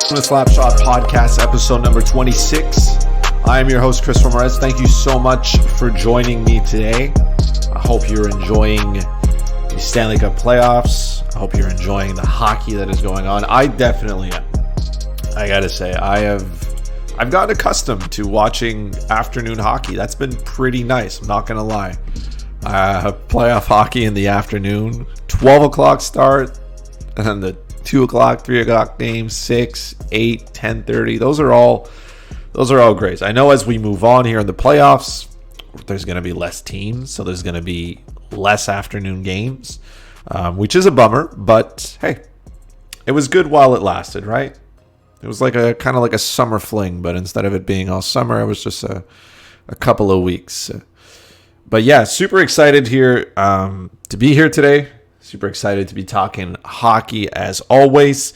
The Slapshot Podcast, episode number 26. I am your host, Christopher Morais. Thank you so much for joining me today. I hope you're enjoying the Stanley Cup playoffs. I hope you're enjoying the hockey that is going on. I definitely am. I gotta say, I've gotten accustomed to watching afternoon hockey. That's been pretty nice, I'm not gonna lie. Playoff hockey in the afternoon, 12 o'clock start, and then the 2 o'clock, 3 o'clock games, 6, 8, 10:30. Those are all great. I know as we move on here in the playoffs, there's going to be less teams, so there's going to be less afternoon games, which is a bummer. But hey, it was good while it lasted, right? It was like a kind of like a summer fling, but instead of it being all summer, it was just a couple of weeks. But yeah, super excited here to be here today. Super excited to be talking hockey as always.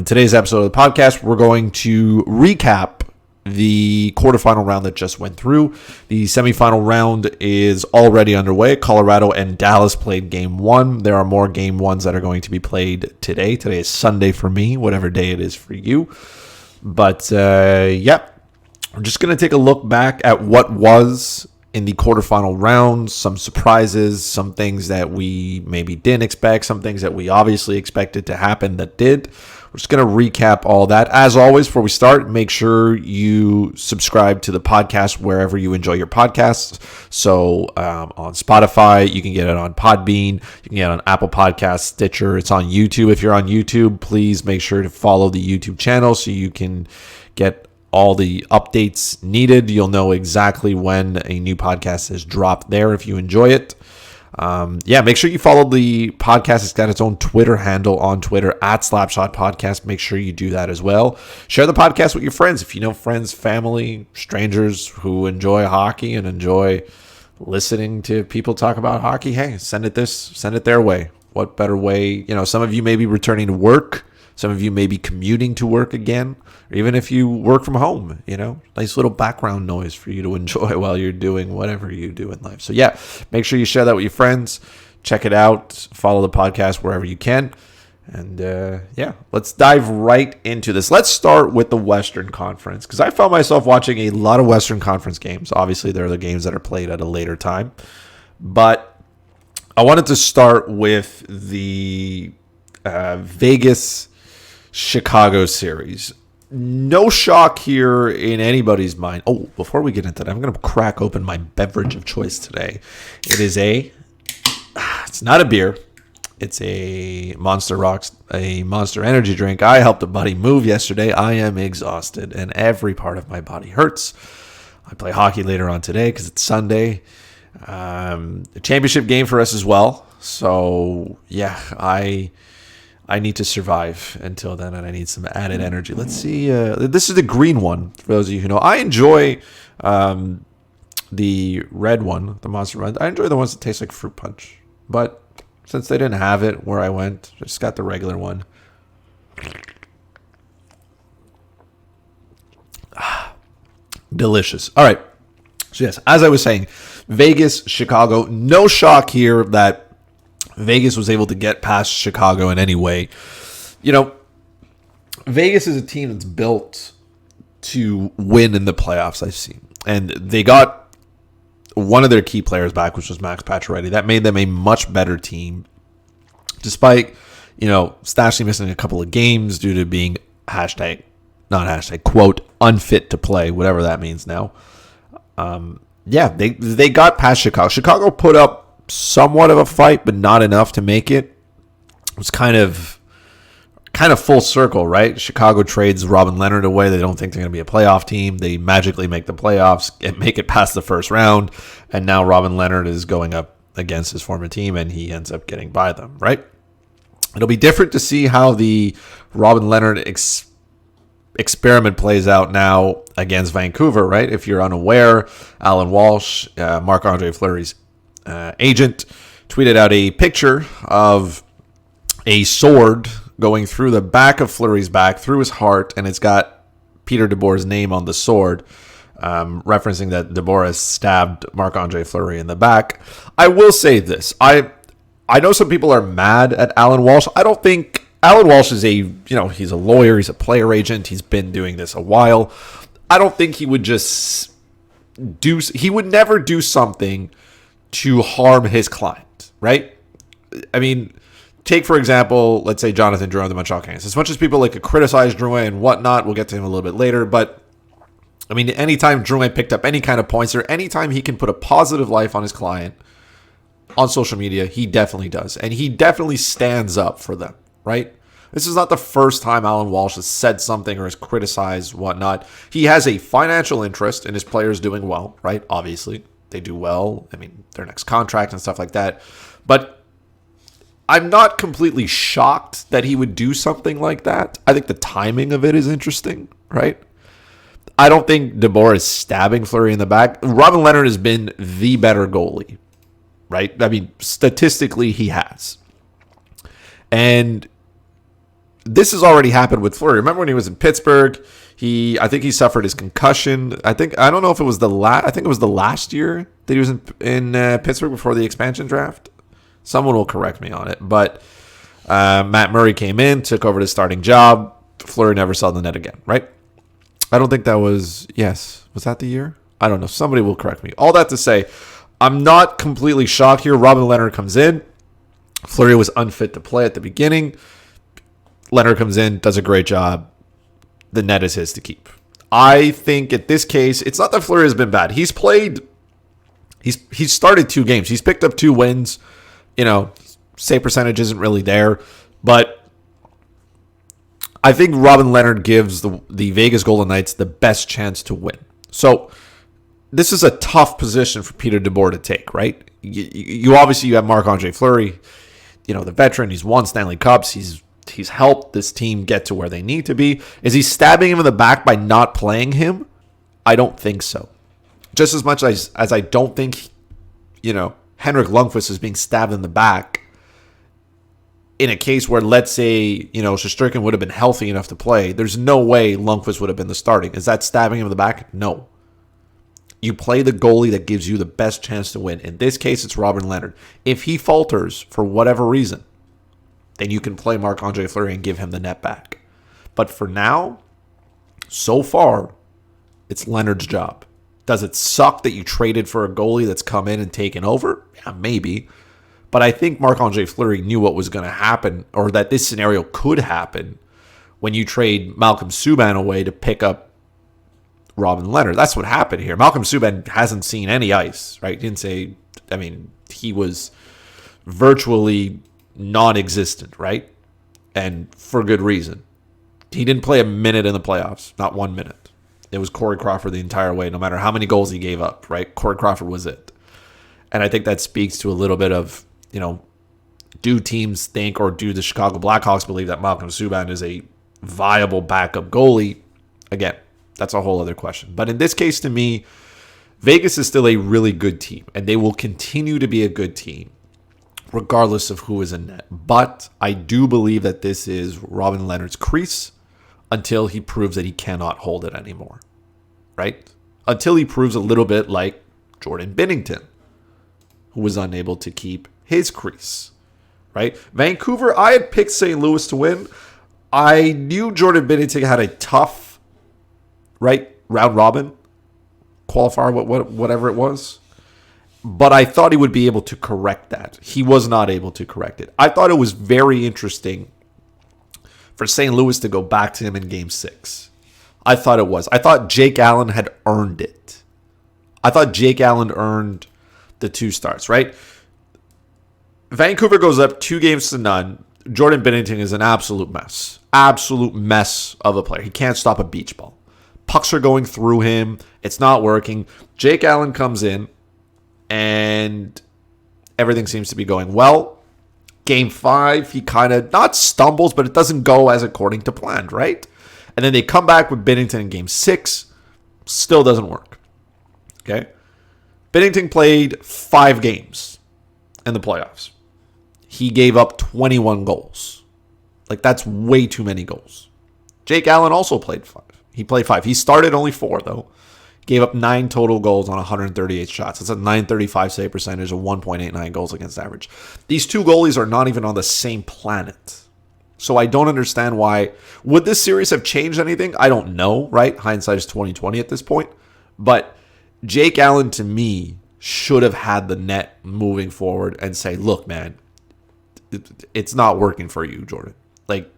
Today's episode of the podcast, we're going to recap the quarterfinal round that just went through. The semifinal round is already underway. Colorado and Dallas played game one. There are more game ones that are going to be played today. Today is Sunday for me, whatever day it is for you. But yeah, we're just going to take a look back at what was in the quarterfinal round, some surprises, some things that we maybe didn't expect, some things that we obviously expected to happen that did. We're just going to recap all that. As always, before we start, make sure you subscribe to the podcast wherever you enjoy your podcasts. So on Spotify, you can get it on Podbean, you can get it on Apple Podcasts, Stitcher. It's on YouTube. If you're on YouTube, please make sure to follow the YouTube channel so you can get all the updates needed. You'll know exactly when a new podcast is dropped there if you enjoy it. Yeah, make sure you follow the podcast. It's got its own Twitter handle on Twitter at Slapshot Podcast. Make sure you do that as well. Share the podcast with your friends. If you know friends, family, strangers who enjoy hockey and enjoy listening to people talk about hockey, hey, send it their way. What better way? You know, some of you may be returning to work. Some of you may be commuting to work again, or even if you work from home, you know, nice little background noise for you to enjoy while you're doing whatever you do in life. So yeah, make sure you share that with your friends. Check it out. Follow the podcast wherever you can. And yeah, let's dive right into this. Let's start with the Western Conference, because I found myself watching a lot of Western Conference games. Obviously, there are the games that are played at a later time. But I wanted to start with the Vegas-Chicago series. No shock here in anybody's mind. Oh, before we get into that, I'm going to crack open my beverage of choice today. It's not a beer. It's a Monster Rocks, a Monster Energy drink. I helped a buddy move yesterday. I am exhausted and every part of my body hurts. I play hockey later on today because it's Sunday. A championship game for us as well. So yeah, I need to survive until then, and I need some added energy. Let's see. This is the green one, for those of you who know. I enjoy the red one, the Monster Red. I enjoy the ones that taste like fruit punch. But since they didn't have it where I went, I just got the regular one. Delicious. All right. So yes, as I was saying, Vegas, Chicago. No shock here that Vegas was able to get past Chicago in any way. You know, Vegas is a team that's built to win in the playoffs, I've seen. And they got one of their key players back, which was Max Pacioretty. That made them a much better team. Despite, you know, Stastny missing a couple of games due to being quote, unfit to play, whatever that means now. Yeah, they got past Chicago. Chicago put up somewhat of a fight, but not enough to make it. It was kind of full circle, right? Chicago trades Robin Leonard away. They don't think they're going to be a playoff team. They magically make the playoffs and make it past the first round, and now Robin Leonard is going up against his former team, and he ends up getting by them, right? It'll be different to see how the Robin Leonard experiment plays out now against Vancouver, right? If you're unaware, Alan Walsh, Marc-Andre Fleury's agent, tweeted out a picture of a sword going through the back of Fleury's back, through his heart, and it's got Peter DeBoer's name on the sword, referencing that DeBoer stabbed Marc-Andre Fleury in the back. I will say this. I know some people are mad at Alan Walsh. I don't think Alan Walsh is he's a lawyer, he's a player agent, he's been doing this a while. I don't think he would just he would never do something to harm his client, right? I mean, take, for example, let's say Jonathan Drouin of the Montreal Canadiens. As much as people like to criticize Drouin and whatnot, we'll get to him a little bit later, but I mean, anytime Drouin picked up any kind of points or anytime he can put a positive life on his client on social media, he definitely does. And he definitely stands up for them, right? This is not the first time Alan Walsh has said something or has criticized whatnot. He has a financial interest in his players doing well, right? Obviously, they do well. I mean, their next contract and stuff like that. But I'm not completely shocked that he would do something like that. I think the timing of it is interesting, right? I don't think DeBoer is stabbing Fleury in the back. Robin Leonard has been the better goalie, right? I mean, statistically, he has. And this has already happened with Fleury. Remember when he was in Pittsburgh? I think he suffered his concussion. I don't know if it was I think it was the last year that he was in Pittsburgh before the expansion draft. Someone will correct me on it. But Matt Murray came in, took over the starting job. Fleury never saw the net again, right? I don't think that was... Yes. Was that the year? I don't know. Somebody will correct me. All that to say, I'm not completely shocked here. Robin Leonard comes in. Fleury was unfit to play at the beginning. Leonard comes in, does a great job. The net is his to keep. I think at this case, it's not that Fleury has been bad. He's started 2 games. He's picked up 2 wins. Save percentage isn't really there. But I think Robin Leonard gives the Vegas Golden Knights the best chance to win. So this is a tough position for Peter DeBoer to take, right? You obviously have Marc-Andre Fleury, the veteran. He's won Stanley Cups. He's helped this team get to where they need to be. Is he stabbing him in the back by not playing him? I don't think so. Just as much as I don't think, Henrik Lundqvist is being stabbed in the back in a case where, let's say, Shesterkin would have been healthy enough to play. There's no way Lundqvist would have been the starting. Is that stabbing him in the back? No. You play the goalie that gives you the best chance to win. In this case, it's Robin Leonard. If he falters for whatever reason, then you can play Marc-Andre Fleury and give him the net back. But for now, so far, it's Leonard's job. Does it suck that you traded for a goalie that's come in and taken over? Yeah, maybe. But I think Marc-Andre Fleury knew what was going to happen, or that this scenario could happen when you trade Malcolm Subban away to pick up Robin Leonard. That's what happened here. Malcolm Subban hasn't seen any ice, right? He was virtually non-existent, right? And for good reason. He didn't play a minute in the playoffs. Not 1 minute. It was Corey Crawford the entire way, no matter how many goals he gave up, right? Corey Crawford was it. And I think that speaks to a little bit of, do teams think, or do the Chicago Blackhawks believe that Malcolm Subban is a viable backup goalie? Again, that's a whole other question. But in this case, to me, Vegas is still a really good team, and they will continue to be a good team regardless of who is in net. But I do believe that this is Robin Leonard's crease until he proves that he cannot hold it anymore, right? Until he proves a little bit like Jordan Binnington, who was unable to keep his crease, right? Vancouver, I had picked St. Louis to win. I knew Jordan Binnington had a tough, right, round robin qualifier, whatever it was. But I thought he would be able to correct that. He was not able to correct it. I thought it was very interesting for St. Louis to go back to him in Game 6. I thought it was. I thought Jake Allen had earned it. I thought Jake Allen earned the 2 starts, right? Vancouver goes up 2-0. Jordan Binnington is an absolute mess. Absolute mess of a player. He can't stop a beach ball. Pucks are going through him. It's not working. Jake Allen comes in, and everything seems to be going well. Game 5, he kind of not stumbles, but it doesn't go as according to plan, right? And then they come back with Binnington in Game 6. Still doesn't work. Okay? Binnington played 5 games in the playoffs. He gave up 21 goals. That's way too many goals. Jake Allen also played 5. He played 5. He started only 4, though. Gave up 9 total goals on 138 shots. That's a .935 save percentage, of 1.89 goals against average. These 2 goalies are not even on the same planet. So I don't understand why. Would this series have changed anything? I don't know, right? Hindsight is 2020 at this point. But Jake Allen, to me, should have had the net moving forward and say, look, man, it's not working for you, Jordan. Like,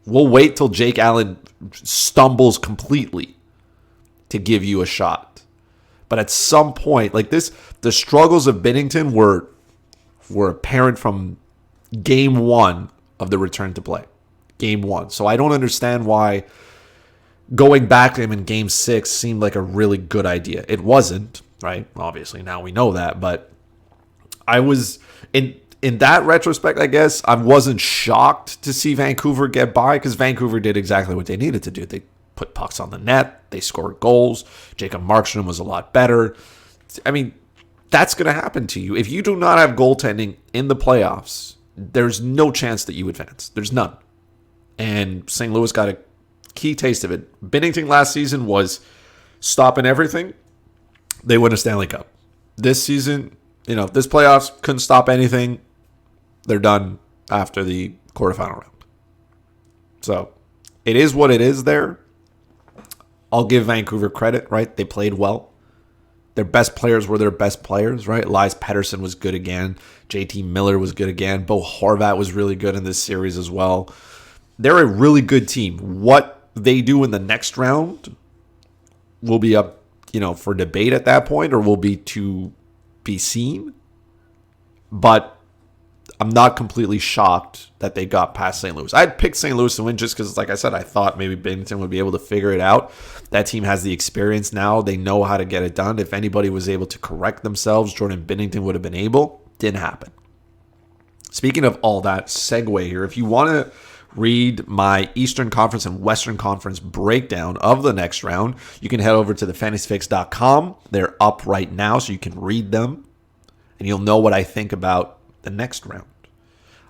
we'll wait till Jake Allen stumbles completely to give you a shot. But at some point, like this, the struggles of Binnington were apparent from game one of the return to play. Game one. So I don't understand why going back to him in game 6 seemed like a really good idea. It wasn't, right? Obviously, now we know that. But I was, in that retrospect, I guess, I wasn't shocked to see Vancouver get by because Vancouver did exactly what they needed to do. They put pucks on the net. They scored goals. Jacob Markstrom was a lot better. I mean, that's going to happen to you. If you do not have goaltending in the playoffs, there's no chance that you advance. There's none. And St. Louis got a key taste of it. Binnington last season was stopping everything. They win a Stanley Cup. This season, this playoffs couldn't stop anything. They're done after the quarterfinal round. So it is what it is there. I'll give Vancouver credit, right? They played well. Their best players were their best players, right? Elias Pettersson was good again. JT Miller was good again. Bo Horvat was really good in this series as well. They're a really good team. What they do in the next round will be up, for debate at that point, or will be to be seen. But I'm not completely shocked that they got past St. Louis. I'd picked St. Louis to win just because, like I said, I thought maybe Binnington would be able to figure it out. That team has the experience now. They know how to get it done. If anybody was able to correct themselves, Jordan Binnington would have been able. Didn't happen. Speaking of all that, segue here. If you want to read my Eastern Conference and Western Conference breakdown of the next round, you can head over to thefantasyfix.com. They're up right now, so you can read them, and you'll know what I think about the next round.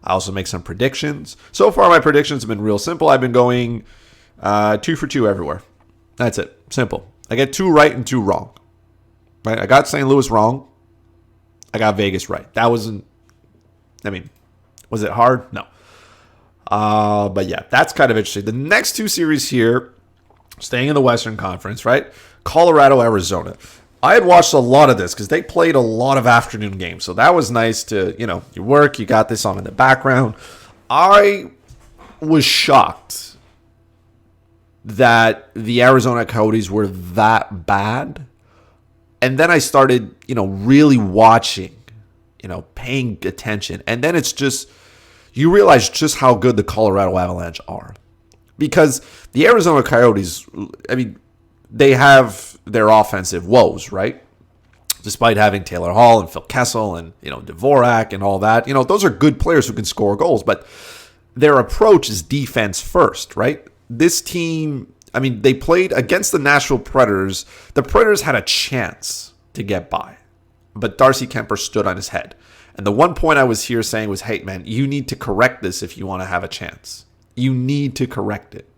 I also make some predictions. So far, my predictions have been real simple. I've been going 2 for 2 everywhere. That's it. Simple. I get 2 right and 2 wrong. Right? I got St. Louis wrong. I got Vegas right. That wasn't, was it hard? No. But yeah, that's kind of interesting. The next 2 series here, staying in the Western Conference, right? Colorado, Arizona. I had watched a lot of this because they played a lot of afternoon games. So that was nice to, you work, you got this on in the background. I was shocked that the Arizona Coyotes were that bad. And then I started, really watching, paying attention. And then it's just, you realize just how good the Colorado Avalanche are. Because the Arizona Coyotes, they have their offensive woes, right? Despite having Taylor Hall and Phil Kessel and, Dvorak and all that. Those are good players who can score goals. But their approach is defense first, right? This team, they played against the Nashville Predators. The Predators had a chance to get by. But Darcy Kemper stood on his head. And the one point I was here saying was, hey, man, you need to correct this if you want to have a chance. You need to correct it.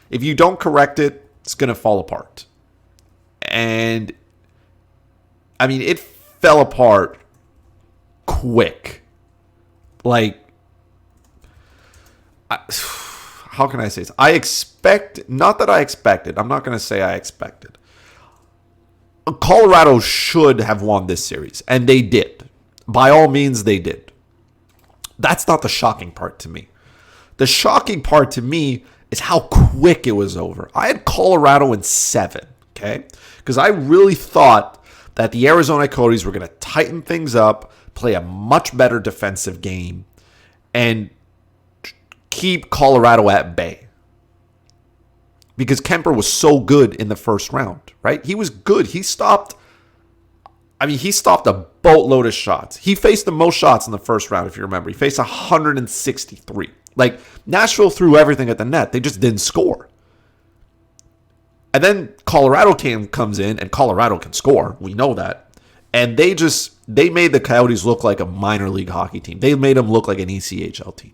If you don't correct it, it's going to fall apart. And, it fell apart quick. How can I say this? Not that I expected. I'm not going to say I expected. Colorado should have won this series, and they did. By all means, they did. That's not the shocking part to me. The shocking part to me is how quick it was over. I had Colorado in 7, okay? Because I really thought that the Arizona Coyotes were going to tighten things up, play a much better defensive game, and keep Colorado at bay. Because Kemper was so good in the first round, right? He was good. He stopped a boatload of shots. He faced the most shots in the first round, if you remember. He faced 163. Nashville threw everything at the net. They just didn't score. And then Colorado comes in, and Colorado can score. We know that. And they made the Coyotes look like a minor league hockey team. They made them look like an ECHL team.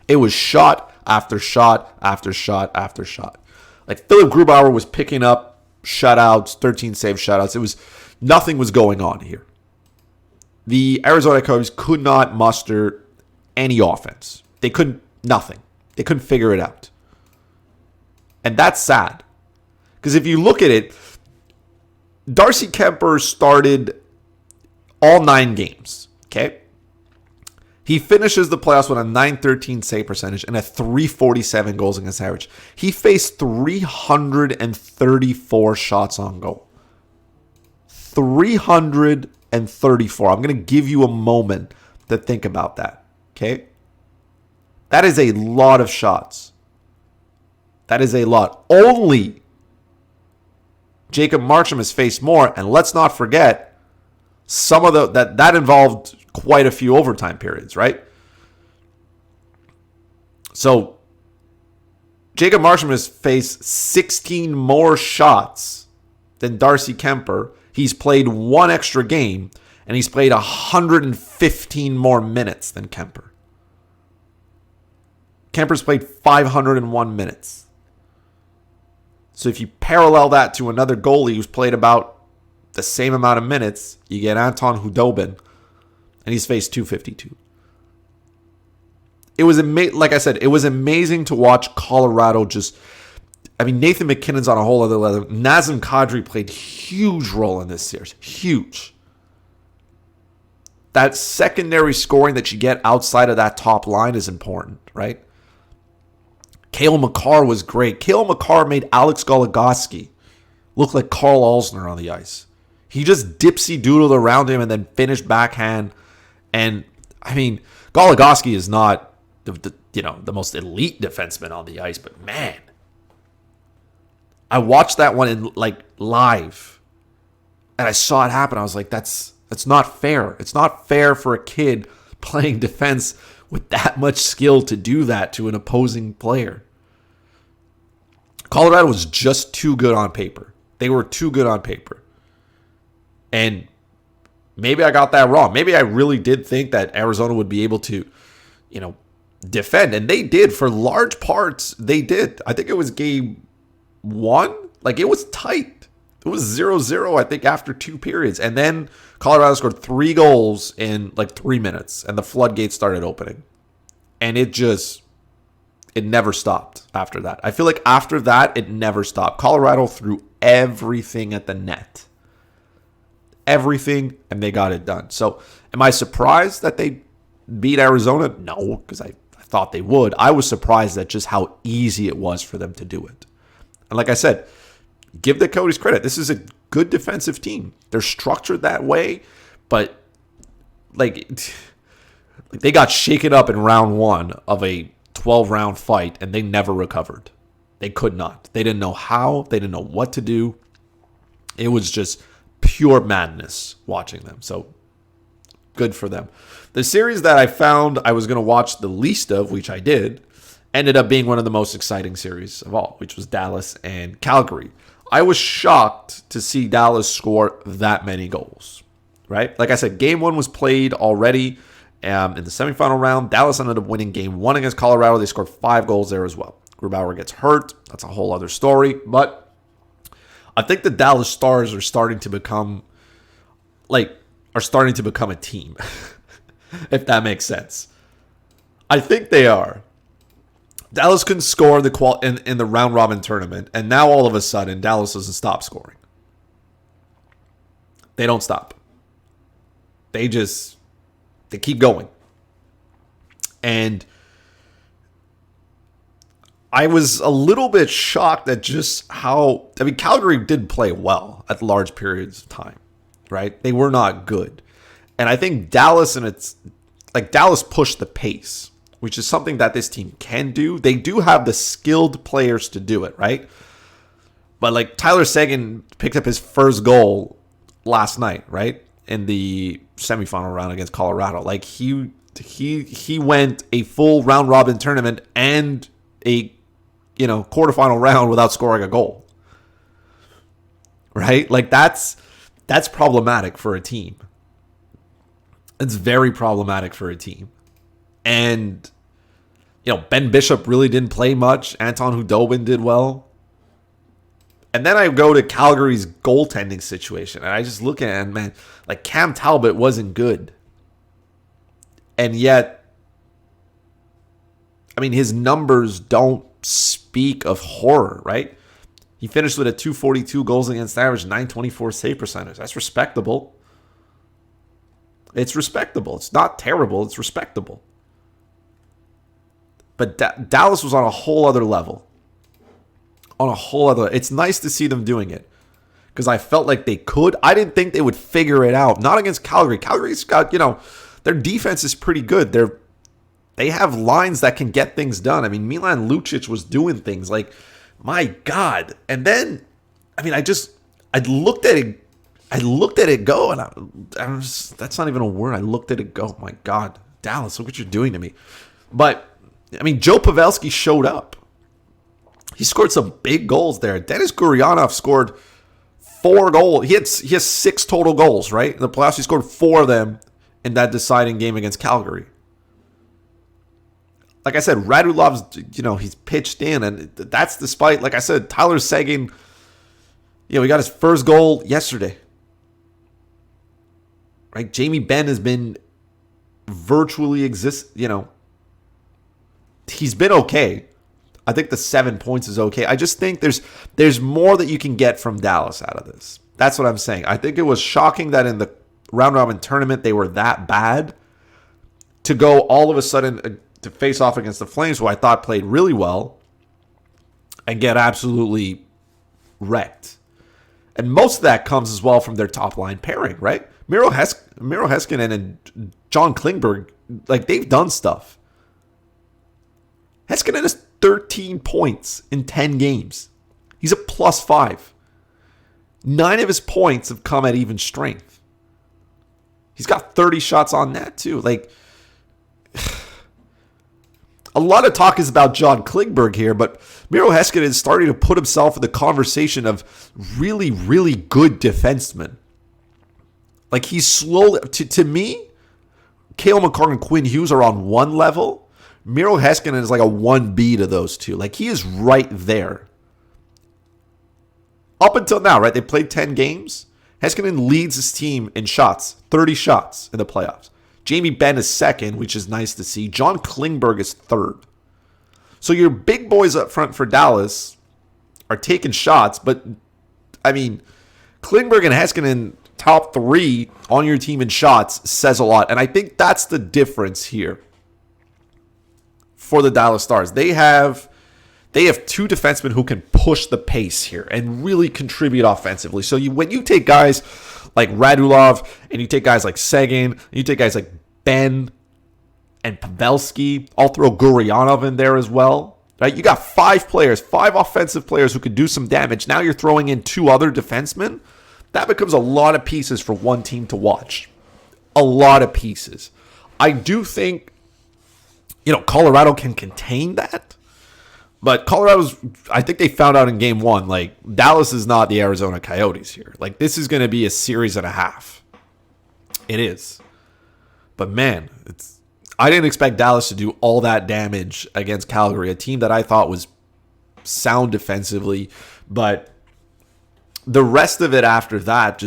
It was shot after shot after shot after shot. Philip Grubauer was picking up shutouts, 13 save shutouts. Nothing was going on here. The Arizona Coyotes could not muster any offense. They couldn't Nothing. They couldn't figure it out. And that's sad. Because if you look at it, Darcy Kuemper started all 9 games. Okay? He finishes the playoffs with a .913 save percentage and a .347 goals against average. He faced 334 shots on goal. 334. I'm going to give you a moment to think about that. Okay? That is a lot of shots. That is a lot. Only Jacob Markstrom has faced more, and let's not forget some of that involved quite a few overtime periods, right? So Jacob Markstrom has faced 16 more shots than Darcy Kuemper. He's played 1 extra game, and he's played 115 more minutes than Kuemper. Kemper's played 501 minutes. So if you parallel that to another goalie who's played about the same amount of minutes, you get Anton Khudobin, and he's faced 252. It was like I said, it was amazing to watch Colorado just. I mean, Nathan McKinnon's on a whole other level. Nazem Kadri played a huge role in this series. Huge. That secondary scoring that you get outside of that top line is important, right? Cale Makar was great. Cale Makar made Alex Goligoski look like Carl Alsner on the ice. He just dipsy-doodled around him and then finished backhand. And, I mean, Goligoski is not the most elite defenseman on the ice, but man, I watched that one in live, and I saw it happen. I was like, that's not fair. It's not fair for a kid playing defense with that much skill to do that to an opposing player. Colorado was just too good on paper. They were too good on paper. And maybe I got that wrong. Maybe I really did think that Arizona would be able to, defend. And they did. For large parts, they did. I think it was game 1. It was tight. It was 0-0, I think, after 2 periods. And then Colorado scored 3 goals in 3 minutes. And the floodgates started opening. And it never stopped after that. I feel like after that, it never stopped. Colorado threw everything at the net. Everything, and they got it done. So, am I surprised that they beat Arizona? No, because I thought they would. I was surprised at just how easy it was for them to do it. And like I said, give the Coyotes credit. This is a good defensive team. They're structured that way, but they got shaken up in round 1 of a 12-round fight, and they never recovered. They could not. They didn't know how. They didn't know what to do. It was just pure madness watching them. So good for them. The series that I found I was going to watch the least of, which I did, ended up being one of the most exciting series of all, which was Dallas and Calgary. I was shocked to see Dallas score that many goals, right? Like I said, game 1 was played already in the semifinal round. Dallas ended up winning game 1 against Colorado. They scored 5 goals there as well. Grubauer gets hurt. That's a whole other story. But I think the Dallas Stars are starting to become a team, if that makes sense. I think they are. Dallas couldn't score in the round robin tournament, and now all of a sudden Dallas doesn't stop scoring. They don't stop. They keep going. And I was a little bit shocked at just how, Calgary did play well at large periods of time, right? They were not good. And I think Dallas Dallas pushed the pace, which is something that this team can do. They do have the skilled players to do it, right? But Tyler Seguin picked up his first goal last night, right? In the semifinal round against Colorado. He went a full round robin tournament and a quarterfinal round without scoring a goal. Right? That's problematic for a team. It's very problematic for a team. And Ben Bishop really didn't play much. Anton Khudobin did well. And then I go to Calgary's goaltending situation, and I just look at it, and man, Cam Talbot wasn't good. And yet, I mean, his numbers don't speak of horror, right? He finished with a 242 goals against average, 924 save percentage. That's respectable. It's respectable. It's not terrible. It's respectable. But Dallas was on a whole other level. On a whole other... It's nice to see them doing it. Because I felt like they could. I didn't think they would figure it out. Not against Calgary. Calgary's got, their defense is pretty good. They have lines that can get things done. I mean, Milan Lucic was doing things like, my God. And then, I mean, I looked at it go, and I was, that's not even a word. I looked at it go. My God, Dallas, look what you're doing to me. But, I mean, Joe Pavelski showed up. He scored some big goals there. Denis Gurianov scored 4 goals. He has 6 total goals, right? In the playoffs, he scored 4 of them in that deciding game against Calgary. Like I said, Radulov's, he's pitched in, and that's despite, like I said, Tyler Seguin, he got his first goal yesterday. Right? Jamie Benn has been virtually he's been okay. I think the 7 points is okay. I just think there's more that you can get from Dallas out of this. That's what I'm saying. I think it was shocking that in the round-robin tournament they were that bad. To go all of a sudden to face off against the Flames, who I thought played really well, and get absolutely wrecked. And most of that comes as well from their top-line pairing, right? Miro Heiskanen and John Klingberg, like, they've done stuff. Heiskanen has 13 points in 10 games. He's a +5. 9 of his points have come at even strength. He's got 30 shots on net, too. Like, a lot of talk is about John Klingberg here, but Miro Heiskanen is starting to put himself in the conversation of really, really good defensemen. Like, he's slowly... To me, Cale Makar and Quinn Hughes are on one level. Miro Heiskanen is like a 1B to those two. Like, he is right there. Up until now, right? They played 10 games. Heiskanen leads his team in shots. 30 shots in the playoffs. Jamie Benn is second, which is nice to see. John Klingberg is third. So your big boys up front for Dallas are taking shots, but, I mean, Klingberg and Heiskanen top 3 on your team in shots says a lot. And I think that's the difference here for the Dallas Stars. They have 2 defensemen who can push the pace here and really contribute offensively. So when you take guys like Radulov, and you take guys like Seguin, and you take guys like Ben and Pavelski, I'll throw Gurianov in there as well. Right? You got 5 offensive players who could do some damage. Now you're throwing in 2 other defensemen. That becomes a lot of pieces for one team to watch. A lot of pieces. I do think, Colorado can contain that. But I think they found out in game 1, like, Dallas is not the Arizona Coyotes here. Like, this is going to be a series and a half. It is. But, man, I didn't expect Dallas to do all that damage against Calgary, a team that I thought was sound defensively. But the rest of it after that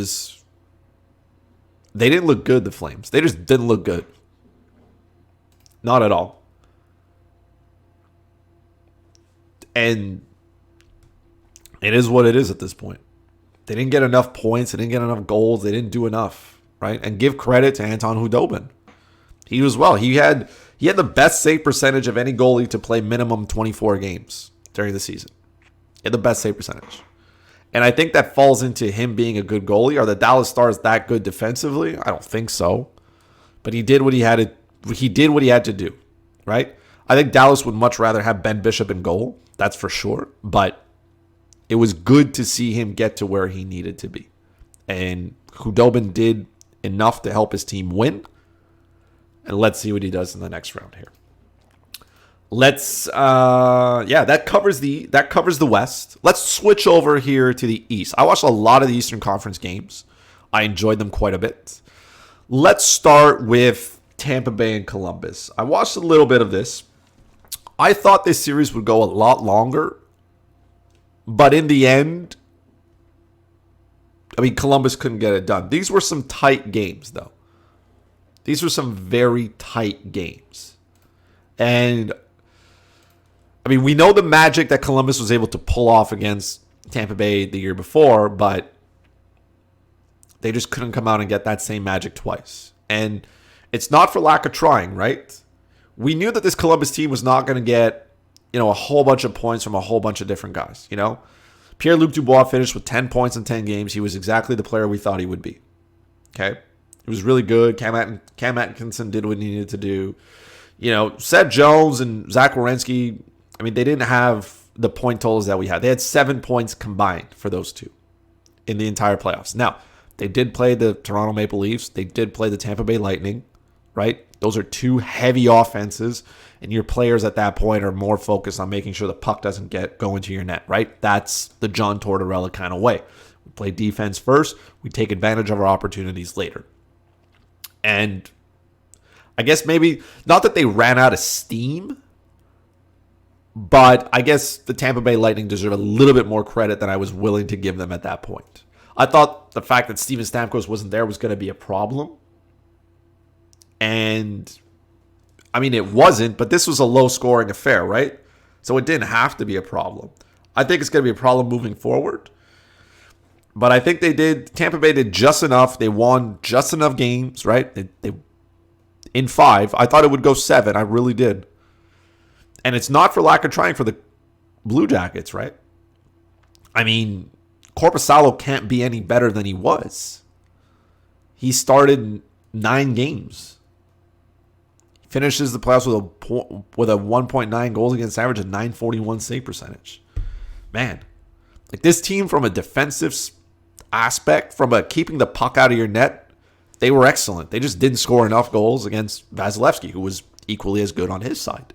they didn't look good, the Flames. They just didn't look good. Not at all. And it is what it is at this point. They didn't get enough points. They didn't get enough goals. They didn't do enough, right? And give credit to Anton Khudobin. He was well. He had the best save percentage of any goalie to play minimum 24 games during the season. He had the best save percentage. And I think that falls into him being a good goalie. Are the Dallas Stars that good defensively? I don't think so. But he did what he had to do, right? I think Dallas would much rather have Ben Bishop in goal. That's for sure. But it was good to see him get to where he needed to be. And Khudobin did enough to help his team win. And let's see what he does in the next round here. That covers the West. Let's switch over here to the East. I watched a lot of the Eastern Conference games. I enjoyed them quite a bit. Let's start with Tampa Bay and Columbus. I watched a little bit of this. I thought this series would go a lot longer. But in the end, Columbus couldn't get it done. These were some tight games, though. These were some very tight games. And I mean, we know the magic that Columbus was able to pull off against Tampa Bay the year before, but they just couldn't come out and get that same magic twice. And it's not for lack of trying, right? We knew that this Columbus team was not going to get, a whole bunch of points from a whole bunch of different guys, Pierre-Luc Dubois finished with 10 points in 10 games. He was exactly the player we thought he would be. Okay? He was really good. Cam Atkinson did what he needed to do. Seth Jones and Zach Werenski, they didn't have the point totals that we had. They had 7 points combined for those two in the entire playoffs. Now, they did play the Toronto Maple Leafs. They did play the Tampa Bay Lightning, right? Those are two heavy offenses, and your players at that point are more focused on making sure the puck doesn't go into your net, right? That's the John Tortorella kind of way. We play defense first. We take advantage of our opportunities later. And I guess maybe, not that they ran out of steam, but I guess the Tampa Bay Lightning deserve a little bit more credit than I was willing to give them at that point. I thought the fact that Steven Stamkos wasn't there was going to be a problem. And, it wasn't, but this was a low-scoring affair, right? So it didn't have to be a problem. I think it's going to be a problem moving forward. But I think Tampa Bay did just enough. They won just enough games, right? They in 5. I thought it would go 7. I really did. And it's not for lack of trying for the Blue Jackets, right? Korpisalo can't be any better than he was. He started 9 games. He finishes the playoffs with a 1.9 goals against average and 941 save percentage. Man, this team from a defensive aspect, from keeping the puck out of your net, they were excellent. They just didn't score enough goals against Vasilevsky, who was equally as good on his side.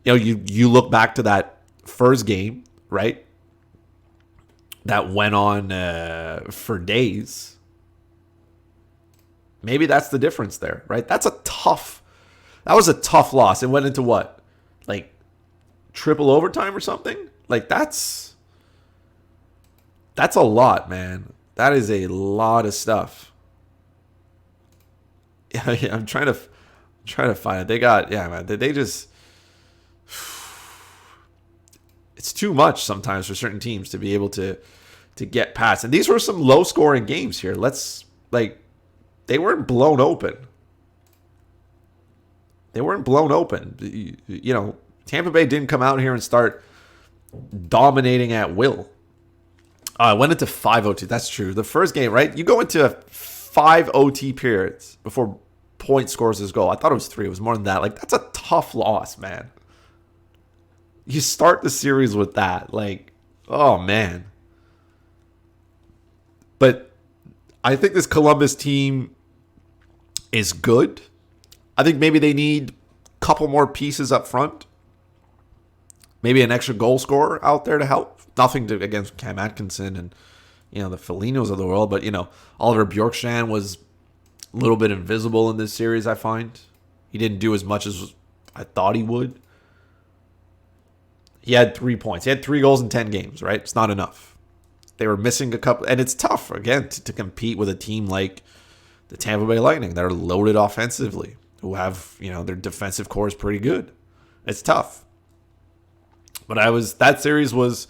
You look back to that first game, right? That went on for days. Maybe that's the difference there, right? That was a tough loss. It went into what? Triple overtime or something? That's a lot, man. That is a lot of stuff. Yeah, I'm trying to find it. They just, it's too much sometimes for certain teams to be able to get past. And these were some low-scoring games here. They weren't blown open. Tampa Bay didn't come out here and start dominating at will. I went into 5 OT. That's true. The first game, right? You go into 5 OT periods before Point scores his goal. I thought it was 3. It was more than that. That's a tough loss, man. You start the series with that. Oh, man. But I think this Columbus team is good. I think maybe they need a couple more pieces up front. Maybe an extra goal scorer out there to help. Nothing against Cam Atkinson and, the Felinos of the world. But, Oliver Bjorkstrand was a little bit invisible in this series, I find. He didn't do as much as I thought he would. He had 3 points. He had 3 goals in 10 games, right? It's not enough. They were missing a couple. And it's tough, again, to compete with a team like the Tampa Bay Lightning that are loaded offensively, who have, their defensive core is pretty good. It's tough. But that series was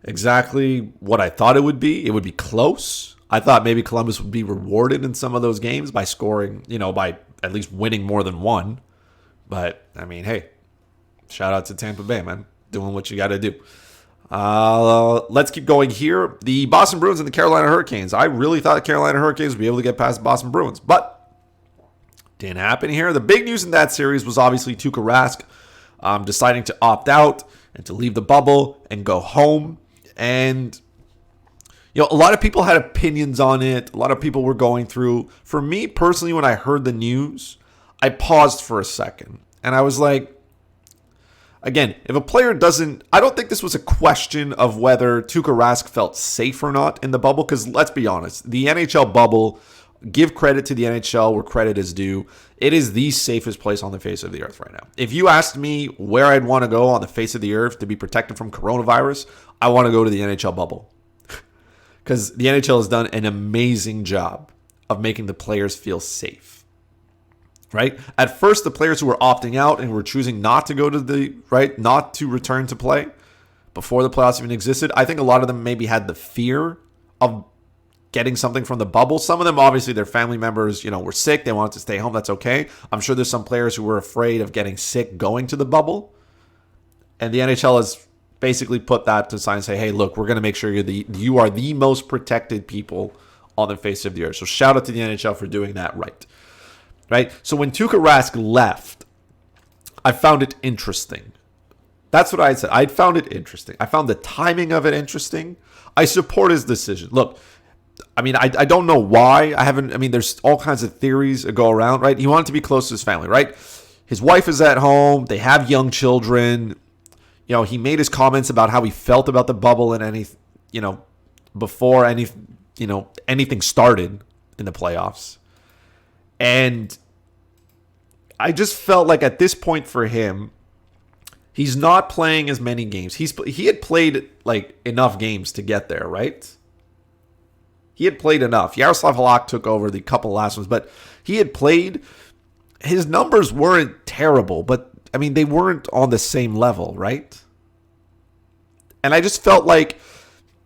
exactly what I thought it would be. It would be close. I thought maybe Columbus would be rewarded in some of those games by scoring, by at least winning more than one. But, hey, shout out to Tampa Bay, man. Doing what you got to do. Let's keep going here. The Boston Bruins and the Carolina Hurricanes. I really thought the Carolina Hurricanes would be able to get past the Boston Bruins, but didn't happen here. The big news in that series was obviously Tuukka Rask deciding to opt out and to leave the bubble and go home. And, a lot of people had opinions on it. A lot of people were going through. For me personally, when I heard the news, I paused for a second. And I was like, again, if a player doesn't, I don't think this was a question of whether Tuukka Rask felt safe or not in the bubble, because let's be honest, the NHL bubble, give credit to the NHL where credit is due. It is the safest place on the face of the earth right now. If you asked me where I'd want to go on the face of the earth to be protected from coronavirus, I want to go to the NHL bubble. Because the NHL has done an amazing job of making the players feel safe. right? At first, the players who were opting out and were choosing not to go to the, right, not to return to play before the playoffs even existed, I think a lot of them maybe had the fear of getting something from the bubble. Some of them, obviously, their family members, were sick. They wanted to stay home. That's okay. I'm sure there's some players who were afraid of getting sick going to the bubble. And the NHL has basically put that to sign and say, hey, look, we're going to make sure you are the most protected people on the face of the earth. So shout out to the NHL for doing that right? So when Tuukka Rask left, I found it interesting. That's what I said. I found it interesting. I found the timing of it interesting. I support his decision. Look, I don't know why. There's all kinds of theories that go around, right? He wanted to be close to his family, right? His wife is at home. They have young children. He made his comments about how he felt about the bubble and before anything started in the playoffs. And I just felt like at this point for him, he's not playing as many games. He had played like enough games to get there, right? He had played enough. Yaroslav Halak took over the couple last ones, but he had played. His numbers weren't terrible, but they weren't on the same level, right? And I just felt like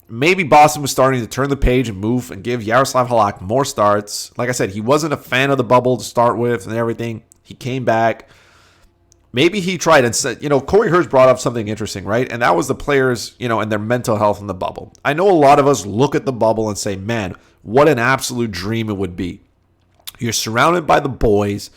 maybe Boston was starting to turn the page and move and give Yaroslav Halak more starts. Like I said, he wasn't a fan of the bubble to start with and everything. He came back. Maybe he tried and said, Corey Hirsch brought up something interesting, right? And that was the players, and their mental health in the bubble. I know a lot of us look at the bubble and say, man, what an absolute dream it would be. You're surrounded by the boys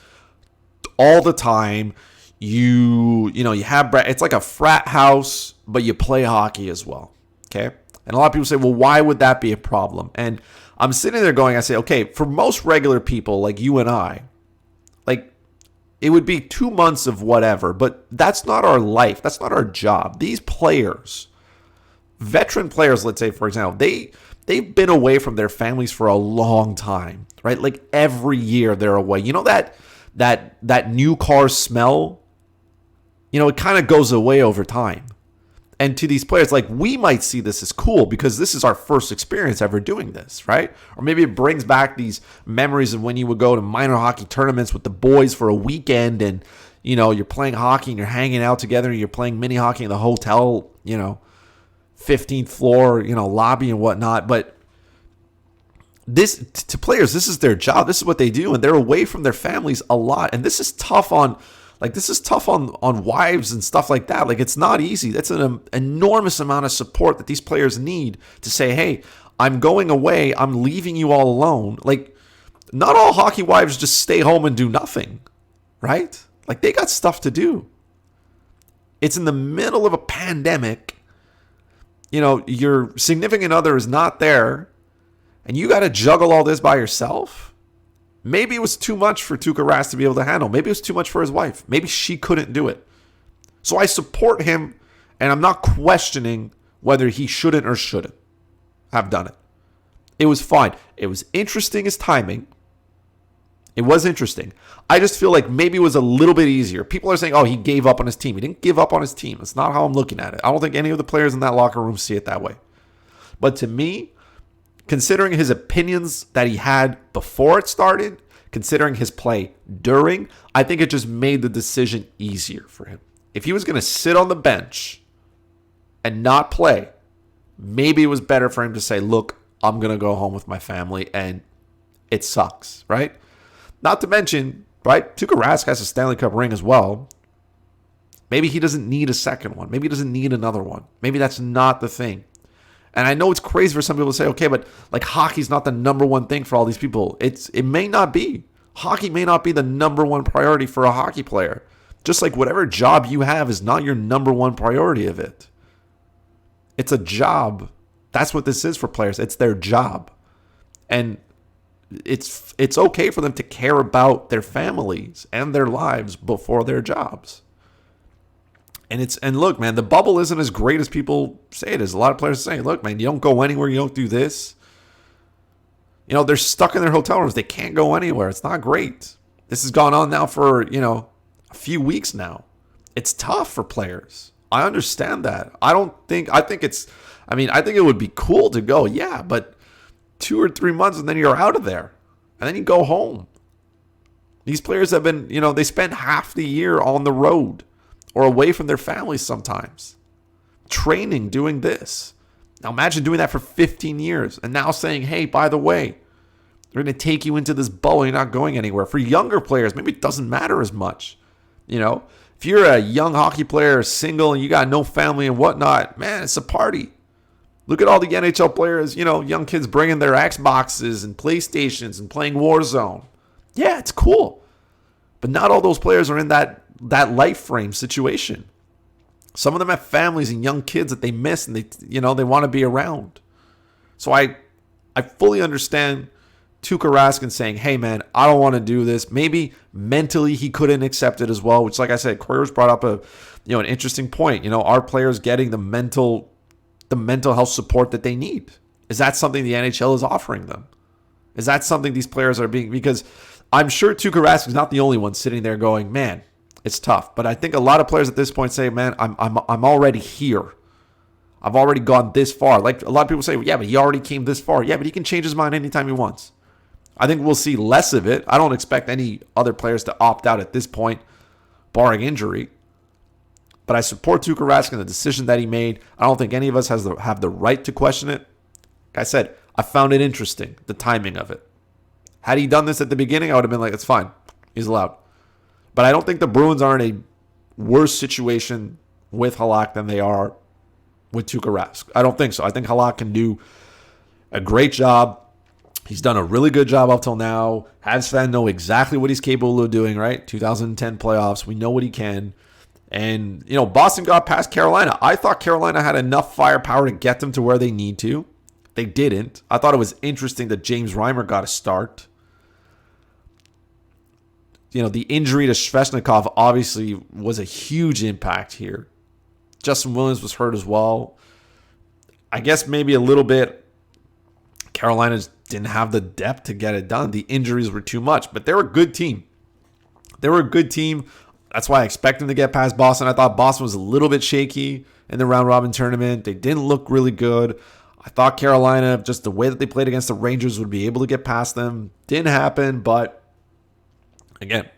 all the time. You have, it's like a frat house, but you play hockey as well. Okay. And a lot of people say, well, why would that be a problem? And I'm sitting there going, I say, okay, for most regular people like you and I, it would be 2 months of whatever, but that's not our life. That's not our job. These players, veteran players, let's say, for example, they've been away from their families for a long time, right? Like every year they're away. That new car smell, it kind of goes away over time. And to these players, we might see this as cool because this is our first experience ever doing this, right? Or maybe it brings back these memories of when you would go to minor hockey tournaments with the boys for a weekend and, you're playing hockey and you're hanging out together and you're playing mini hockey in the hotel, 15th floor, lobby and whatnot. But this, to players, this is their job. This is what they do. And they're away from their families a lot. And this is tough on wives and stuff like that. It's not easy. That's an enormous amount of support that these players need to say, hey, I'm going away. I'm leaving you all alone. Not all hockey wives just stay home and do nothing, right? They got stuff to do. It's in the middle of a pandemic. Your significant other is not there and you got to juggle all this by yourself. Maybe it was too much for Tuukka Rask to be able to handle. Maybe it was too much for his wife. Maybe she couldn't do it. So I support him, and I'm not questioning whether he shouldn't or shouldn't have done it. It was fine. It was interesting as timing. It was interesting. I just feel like maybe it was a little bit easier. People are saying, oh, he gave up on his team. He didn't give up on his team. That's not how I'm looking at it. I don't think any of the players in that locker room see it that way. But to me, considering his opinions that he had before it started, considering his play during, I think it just made the decision easier for him. If he was going to sit on the bench and not play, maybe it was better for him to say, look, I'm going to go home with my family and it sucks, right? Not to mention, right, Tuukka Rask has a Stanley Cup ring as well. Maybe he doesn't need a second one. Maybe he doesn't need another one. Maybe that's not the thing. And I know it's crazy for some people to say, okay, but hockey's not the number one thing for all these people. It may not be. Hockey may not be the number one priority for a hockey player. Just like whatever job you have is not your number one priority of it. It's a job. That's what this is for players. It's their job. And it's okay for them to care about their families and their lives before their jobs. And look, man, the bubble isn't as great as people say it is. A lot of players say, look, man, you don't go anywhere, you don't do this. They're stuck in their hotel rooms. They can't go anywhere. It's not great. This has gone on now for, a few weeks now. It's tough for players. I understand that. I think it would be cool to go, yeah, but 2 or 3 months and then you're out of there. And then you go home. These players have been, they spend half the year on the road or away from their families sometimes, training, doing this. Now imagine doing that for 15 years and now saying, hey, by the way, they're going to take you into this bubble. You're not going anywhere. For younger players, maybe it doesn't matter as much. If you're a young hockey player, single, and you got no family and whatnot, man, it's a party. Look at all the NHL players, young kids bringing their Xboxes and PlayStations and playing Warzone. Yeah, it's cool. But not all those players are in that life frame situation. Some of them have families and young kids that they miss and they want to be around. So I fully understand Tuukka Rask and saying, hey man, I don't want to do this. Maybe mentally he couldn't accept it as well, which like I said, Quarter's brought up an interesting point. Are players getting the mental health support that they need? Is that something the NHL is offering them? Is that something these players are being, because I'm sure Tuukka Rask is not the only one sitting there going, man, it's tough. But I think a lot of players at this point say, man, I'm already here. I've already gone this far. Like a lot of people say, well, yeah, but he already came this far. Yeah, but he can change his mind anytime he wants. I think we'll see less of it. I don't expect any other players to opt out at this point, barring injury. But I support Tuukka Rask in the decision that he made. I don't think any of us have the right to question it. Like I said, I found it interesting, the timing of it. Had he done this at the beginning, I would have been like, it's fine. He's allowed. But I don't think the Bruins are in a worse situation with Halak than they are with Tuukka Rask. I don't think so. I think Halak can do a great job. He's done a really good job up till now. Habs fans know exactly what he's capable of doing, right? 2010 playoffs. We know what he can. And, Boston got past Carolina. I thought Carolina had enough firepower to get them to where they need to. They didn't. I thought it was interesting that James Reimer got a start. The injury to Svechnikov obviously was a huge impact here. Justin Williams was hurt as well. I guess maybe a little bit. Carolina didn't have the depth to get it done. The injuries were too much, but they were a good team. That's why I expect them to get past Boston. I thought Boston was a little bit shaky in the round robin tournament. They didn't look really good. I thought Carolina, just the way that they played against the Rangers, would be able to get past them. Didn't happen, but again,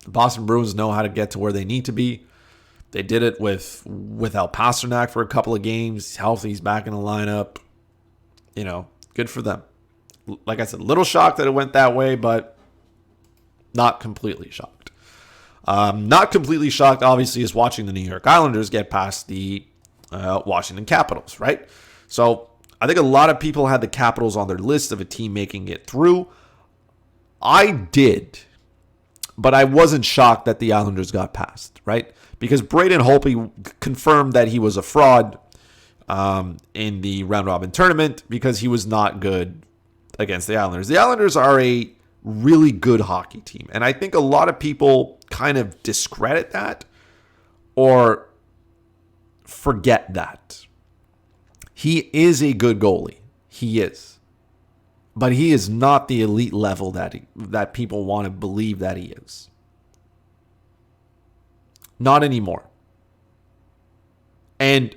the Boston Bruins know how to get to where they need to be. They did it without Pasternak for a couple of games. He's healthy. He's back in the lineup. Good for them. Like I said, a little shocked that it went that way, but not completely shocked. Not completely shocked, obviously, is watching the New York Islanders get past the Washington Capitals, right? So I think a lot of people had the Capitals on their list of a team making it through. I did, but I wasn't shocked that the Islanders got past, right? Because Braden Holtby confirmed that he was a fraud in the round-robin tournament because he was not good against the Islanders. The Islanders are a really good hockey team, and I think a lot of people kind of discredit that or forget that. He is a good goalie. He is. But he is not the elite level that people want to believe that he is. Not anymore. And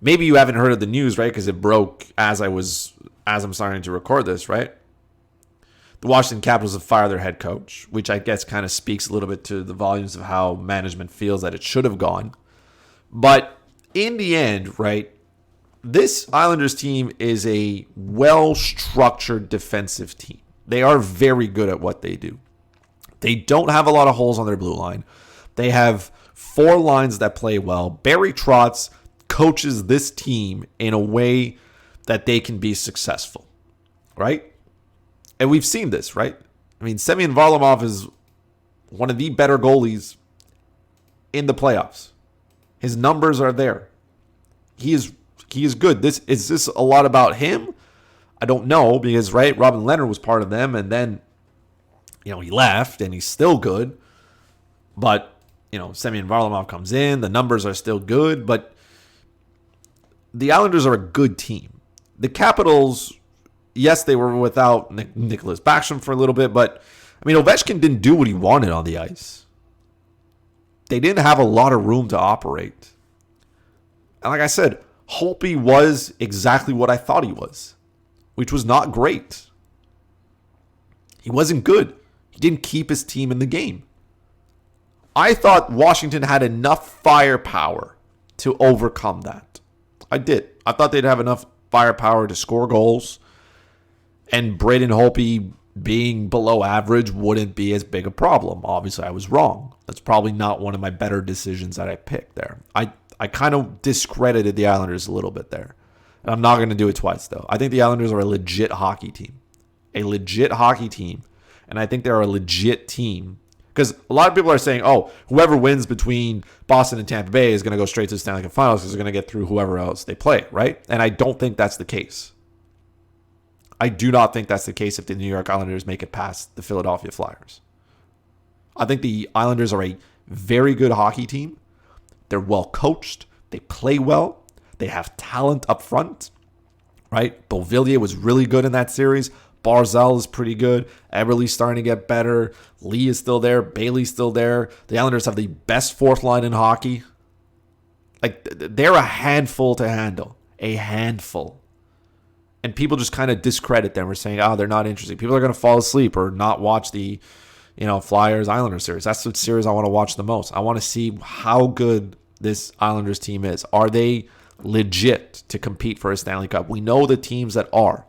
maybe you haven't heard of the news, right? Because it broke as I'm starting to record this, right? The Washington Capitals have fired their head coach, which I guess kind of speaks a little bit to the volumes of how management feels that it should have gone. But in the end, right, this Islanders team is a well-structured defensive team. They are very good at what they do. They don't have a lot of holes on their blue line. They have 4 lines that play well. Barry Trotz coaches this team in a way that they can be successful, right? And we've seen this, right? I mean, Semyon Varlamov is one of the better goalies in the playoffs. His numbers are there. He is good. Is this a lot about him? I don't know because, right, Robin Leonard was part of them, and then, he left, and he's still good. But, Semyon Varlamov comes in. The numbers are still good, but the Islanders are a good team. The Capitals, yes, they were without Nicholas Backstrom for a little bit, but, Ovechkin didn't do what he wanted on the ice. They didn't have a lot of room to operate. And like I said, Holtby was exactly what I thought he was, which was not great. He wasn't good. He didn't keep his team in the game. I thought Washington had enough firepower to overcome that. I did. I thought they'd have enough firepower to score goals, and Braden Holtby being below average wouldn't be as big a problem. Obviously, I was wrong. That's probably not one of my better decisions that I picked there. I kind of discredited the Islanders a little bit there. And I'm not going to do it twice, though. I think the Islanders are a legit hockey team. A legit hockey team. And I think they're a legit team. Because a lot of people are saying, oh, whoever wins between Boston and Tampa Bay is going to go straight to the Stanley Cup Finals because they're going to get through whoever else they play, right? And I don't think that's the case. I do not think that's the case if the New York Islanders make it past the Philadelphia Flyers. I think the Islanders are a very good hockey team. They're well coached. They play well. They have talent up front, right? Beauvillier was really good in that series. Barzal is pretty good. Eberle's starting to get better. Lee is still there. Bailey's still there. The Islanders have the best fourth line in hockey. Like, they're a handful to handle. A handful. And people just kind of discredit them. We're saying, oh, they're not interesting. People are going to fall asleep or not watch the, Flyers-Islanders series. That's the series I want to watch the most. I want to see how good this Islanders team is. Are they legit to compete for a Stanley Cup? We know the teams that are.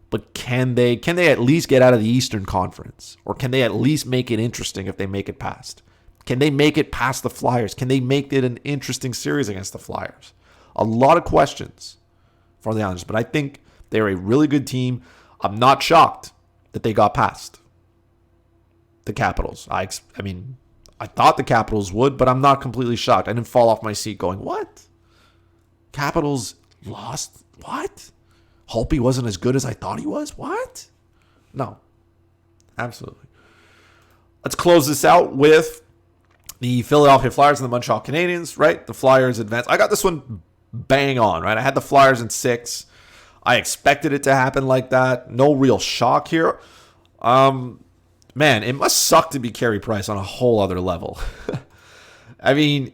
But can they at least get out of the Eastern Conference? Or can they at least make it interesting if they make it past? Can they make it past the Flyers? Can they make it an interesting series against the Flyers? A lot of questions for the Islanders. But I think they're a really good team. I'm not shocked that they got past the Capitals. I thought the Capitals would, but I'm not completely shocked. I didn't fall off my seat going, what? Capitals lost? What? Holtby wasn't as good as I thought he was? What? No. Absolutely. Let's close this out with the Philadelphia Flyers and the Montreal Canadiens, right? The Flyers advance. I got this one bang on, right? I had the Flyers in 6. I expected it to happen like that. No real shock here. Man, it must suck to be Carey Price on a whole other level. I mean,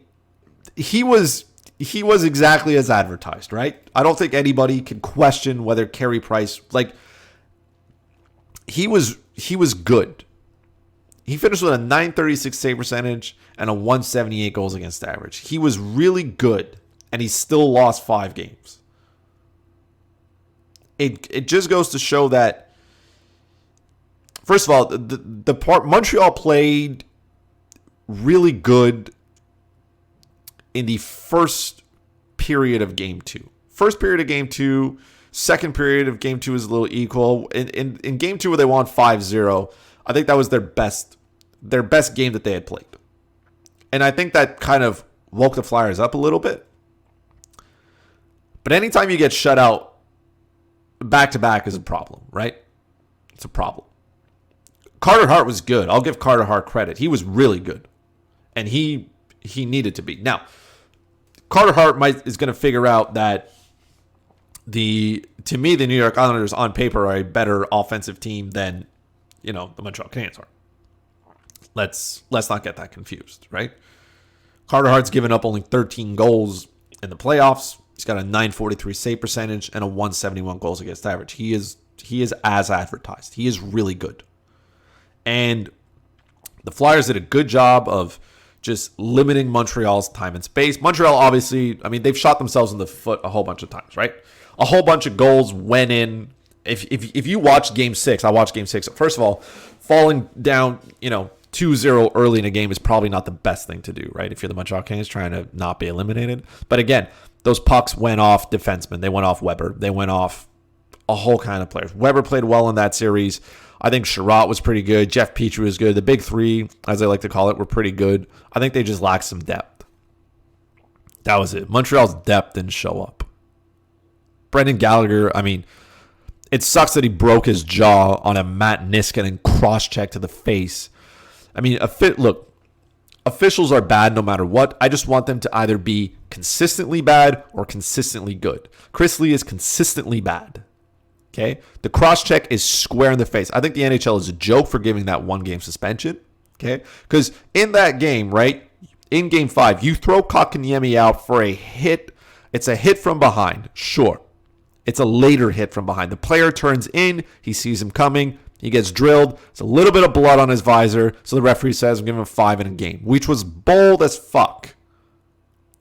he was exactly as advertised, right? I don't think anybody can question whether Carey Price, he was good. He finished with a .936 save percentage and a .178 goals against average. He was really good, and he still lost 5 games. It just goes to show that, first of all, the part Montreal played really good in the first period of Game 2. First period of Game 2, second period of Game 2 is a little equal. In Game 2 where they won 5-0, I think that was their best game that they had played. And I think that kind of woke the Flyers up a little bit. But anytime you get shut out back-to-back is a problem, right? It's a problem. Carter Hart was good. I'll give Carter Hart credit. He was really good. And he needed to be. Now, Carter Hart is going to figure out that to me, the New York Islanders on paper are a better offensive team than, the Montreal Canadiens are. Let's not get that confused, right? Carter Hart's given up only 13 goals in the playoffs. He's got a .943 save percentage and a .171 goals against average. He is as advertised. He is really good. And the Flyers did a good job of just limiting Montreal's time and space. Montreal, obviously, they've shot themselves in the foot a whole bunch of times, right? A whole bunch of goals went in. If you watch Game 6, I watched Game 6. First of all, falling down, 2-0 early in a game is probably not the best thing to do, right? If you're the Montreal Canadiens trying to not be eliminated. But again, those pucks went off defensemen. They went off Weber. They went off a whole kind of players. Weber played well in that series. I think Sherratt was pretty good. Jeff Petrie was good. The big three, as I like to call it, were pretty good. I think they just lacked some depth. That was it. Montreal's depth didn't show up. Brendan Gallagher, it sucks that he broke his jaw on a Matt Niskanen cross-check to the face. Look, officials are bad no matter what. I just want them to either be consistently bad or consistently good. Chris Lee is consistently bad. Okay? The cross-check is square in the face. I think the NHL is a joke for giving that 1-game suspension. Okay? Because in that game, right, in Game 5, you throw Kotkaniemi out for a hit. It's a hit from behind. Sure. It's a later hit from behind. The player turns in. He sees him coming. He gets drilled. It's a little bit of blood on his visor. So the referee says, I'm giving him 5 in a game, which was bold as fuck.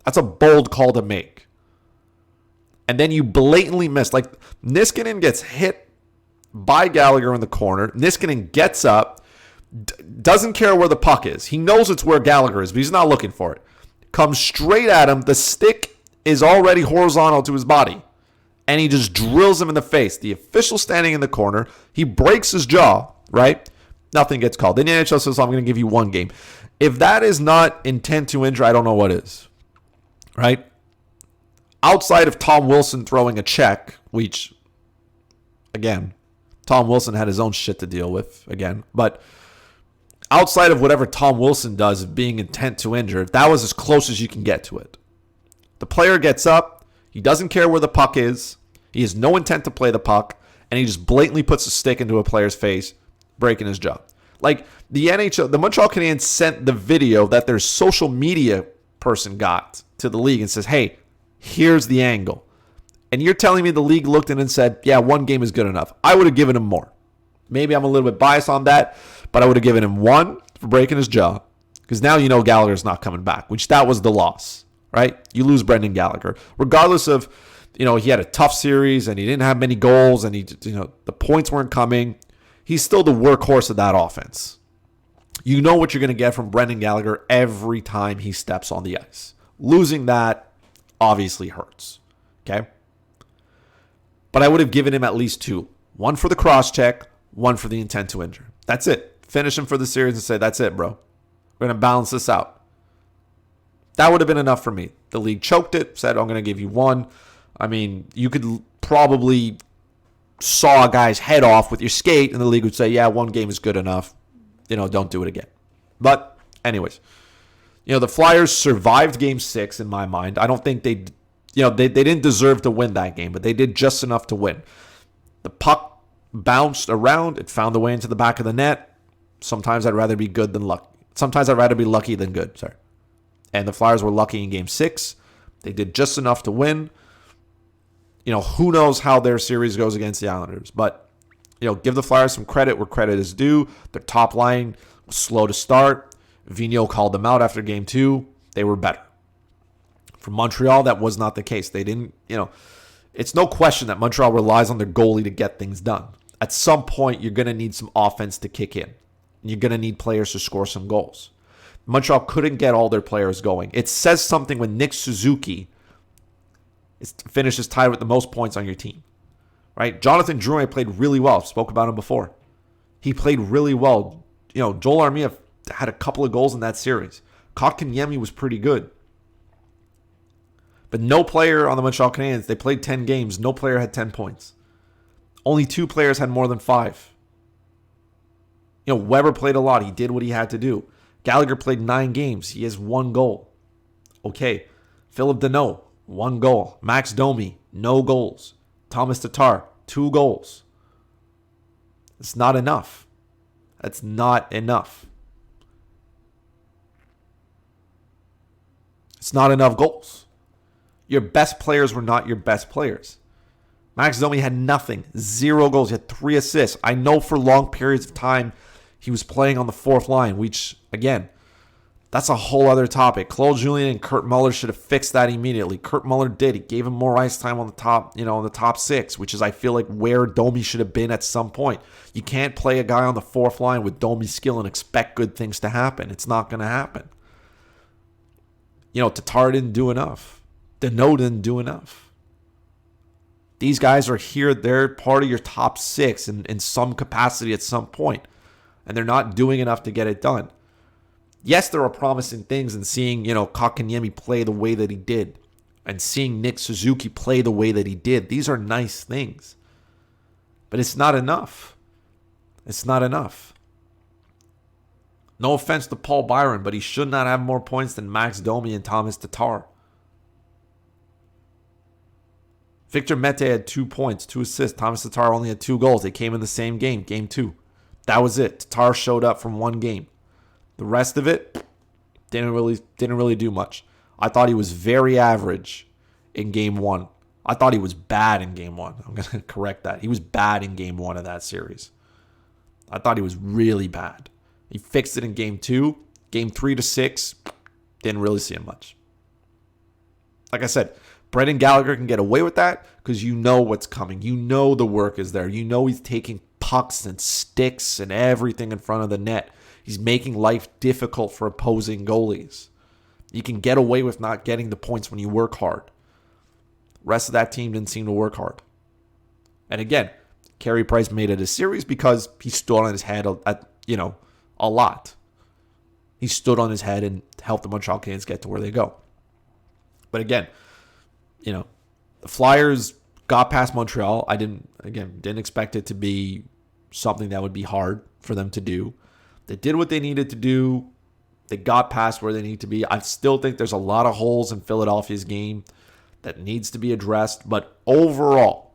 That's a bold call to make. And then you blatantly miss. Like, Niskanen gets hit by Gallagher in the corner. Niskanen gets up, doesn't care where the puck is. He knows it's where Gallagher is, but he's not looking for it. Comes straight at him. The stick is already horizontal to his body. And he just drills him in the face. The official standing in the corner. He breaks his jaw, right? Nothing gets called. Then the NHL says, I'm going to give you 1 game. If that is not intent to injure, I don't know what is. Right? Outside of Tom Wilson throwing a check, which, again, Tom Wilson had his own shit to deal with, again. But outside of whatever Tom Wilson does of being intent to injure, that was as close as you can get to it. The player gets up. He doesn't care where the puck is. He has no intent to play the puck. And he just blatantly puts a stick into a player's face, breaking his jaw. Like, the NHL, the Montreal Canadiens sent the video that their social media person got to the league and says, hey, here's the angle. And you're telling me the league looked in and said, yeah, 1 game is good enough. I would have given him more. Maybe I'm a little bit biased on that, but I would have given him 1 for breaking his jaw. Because now you know Gallagher's not coming back, which that was the loss. Right? You lose Brendan Gallagher. Regardless of, he had a tough series and he didn't have many goals and the points weren't coming. He's still the workhorse of that offense. You know what you're going to get from Brendan Gallagher every time he steps on the ice. Losing that obviously hurts. Okay? But I would have given him at least 2. 1 for the cross-check, 1 for the intent to injure. That's it. Finish him for the series and say, that's it, bro. We're going to balance this out. That would have been enough for me. The league choked it, said, I'm going to give you 1. I mean, you could probably saw a guy's head off with your skate, and the league would say, yeah, 1 game is good enough. Don't do it again. But anyways, the Flyers survived Game 6 in my mind. I don't think they didn't deserve to win that game, but they did just enough to win. The puck bounced around. It found a way into the back of the net. Sometimes I'd rather be good than lucky. Sometimes I'd rather be lucky than good. Sorry. And the Flyers were lucky in Game 6. They did just enough to win. Who knows how their series goes against the Islanders. But, give the Flyers some credit where credit is due. Their top line was slow to start. Vigneault called them out after Game 2. They were better. For Montreal, that was not the case. They didn't, it's no question that Montreal relies on their goalie to get things done. At some point, you're going to need some offense to kick in. You're going to need players to score some goals. Montreal couldn't get all their players going. It says something when Nick Suzuki finishes tied with the most points on your team. Right? Jonathan Drouin played really well. Spoke about him before. He played really well. Joel Armia had a couple of goals in that series. Kotkaniemi was pretty good. But no player on the Montreal Canadiens, they played 10 games. No player had 10 points. Only 2 players had more than 5. Weber played a lot. He did what he had to do. Gallagher played 9 games. He has 1 goal. Okay. Philip Deneau, 1 goal. Max Domi, no goals. Thomas Tatar, 2 goals. It's not enough. That's not enough. It's not enough goals. Your best players were not your best players. Max Domi had nothing. 0 goals. He had 3 assists. I know for long periods of time he was playing on the 4th line, which, again, that's a whole other topic. Claude Julien and Kurt Muller should have fixed that immediately. Kurt Muller did. He gave him more ice time on the top, on the top 6, which is, I feel like, where Domi should have been at some point. You can't play a guy on the 4th line with Domi's skill and expect good things to happen. It's not going to happen. Tatar didn't do enough. Deneau didn't do enough. These guys are here. They're part of your top 6 in some capacity at some point. And they're not doing enough to get it done. Yes, there are promising things in seeing, Kotkaniemi play the way that he did. And seeing Nick Suzuki play the way that he did. These are nice things. But it's not enough. It's not enough. No offense to Paul Byron, but he should not have more points than Max Domi and Thomas Tatar. Victor Mete had 2 points, 2 assists. Thomas Tatar only had 2 goals. They came in the same game, Game 2. That was it. Tatar showed up from 1 game. The rest of it didn't really do much. I thought he was very average in Game 1. I thought he was bad in Game 1. I'm going to correct that. He was bad in Game 1 of that series. I thought he was really bad. He fixed it in game 2. Game 3 to 6, didn't really see him much. Like I said, Brendan Gallagher can get away with that because you know what's coming. You know the work is there. You know he's taking pucks and sticks and everything in front of the net. He's making life difficult for opposing goalies. You can get away with not getting the points when you work hard. The rest of that team didn't seem to work hard. And again, Carey Price made it a series because he stood on his head a lot. He stood on his head and helped the Montreal Canadiens get to where they go. But again, the Flyers got past Montreal. I didn't expect it to be something that would be hard for them to do. They did what they needed to do. They got past where they need to be. I still think there's a lot of holes in Philadelphia's game that needs to be addressed. But overall,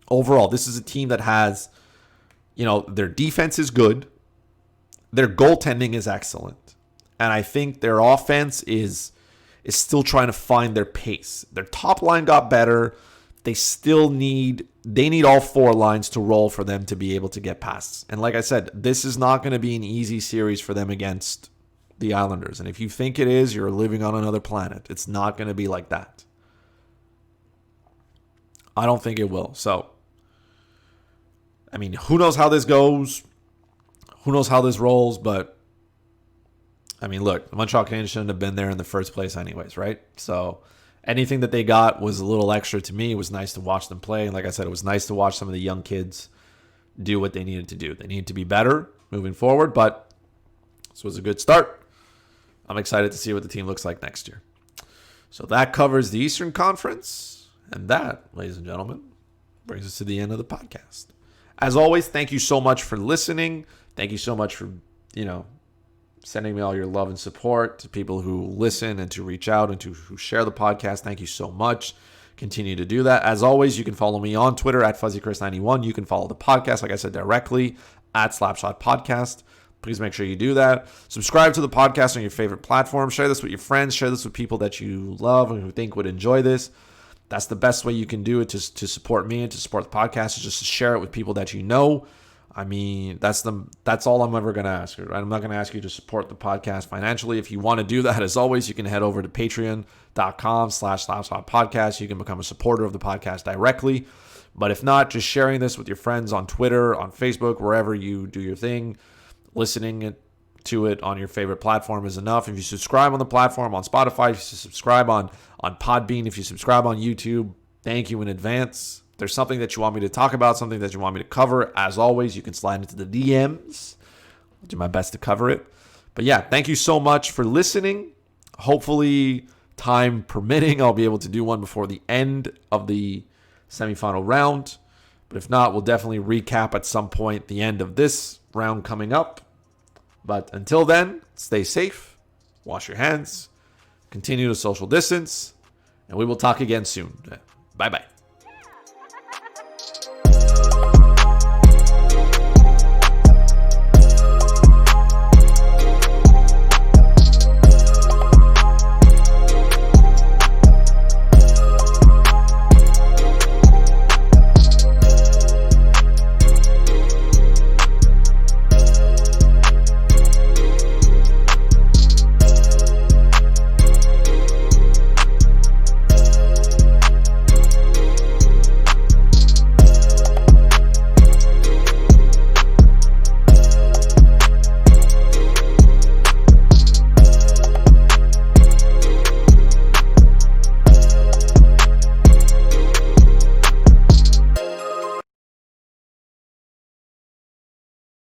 this is a team that has, their defense is good. Their goaltending is excellent. And I think their offense is still trying to find their pace. Their top line got better. They need all 4 lines to roll for them to be able to get past. And like I said, this is not going to be an easy series for them against the Islanders. And if you think it is, you're living on another planet. It's not going to be like that. I don't think it will. So, who knows how this goes? Who knows how this rolls? But, look, the Montreal Canadiens shouldn't have been there in the first place anyways, right? So, anything that they got was a little extra to me. It was nice to watch them play. And like I said, it was nice to watch some of the young kids do what they needed to do. They needed to be better moving forward, but this was a good start. I'm excited to see what the team looks like next year. So that covers the Eastern Conference. And that, ladies and gentlemen, brings us to the end of the podcast. As always, thank you so much for listening. Thank you so much for, sending me all your love and support, to people who listen and to reach out and who share the podcast. Thank you so much. Continue to do that. As always, you can follow me on Twitter at FuzzyChris91. You can follow the podcast, like I said, directly at Slapshot Podcast. Please make sure you do that. Subscribe to the podcast on your favorite platform. Share this with your friends. Share this with people that you love and who think would enjoy this. That's the best way you can do it to support me and to support the podcast, is just to share it with people that you know. That's all I'm ever going to ask you. Right? I'm not going to ask you to support the podcast financially. If you want to do that, as always, you can head over to patreon.com/slapshotpodcast. You can become a supporter of the podcast directly. But if not, just sharing this with your friends on Twitter, on Facebook, wherever you do your thing, listening to it on your favorite platform is enough. If you subscribe on the platform, on Spotify, if you subscribe on Podbean, if you subscribe on YouTube, thank you in advance. If there's something that you want me to talk about, something that you want me to cover, as always, you can slide into the DMs. I'll do my best to cover it. But yeah, thank you so much for listening. Hopefully, time permitting, I'll be able to do one before the end of the semifinal round. But if not, we'll definitely recap at some point the end of this round coming up. But until then, stay safe, wash your hands, continue to social distance, and we will talk again soon. Bye-bye.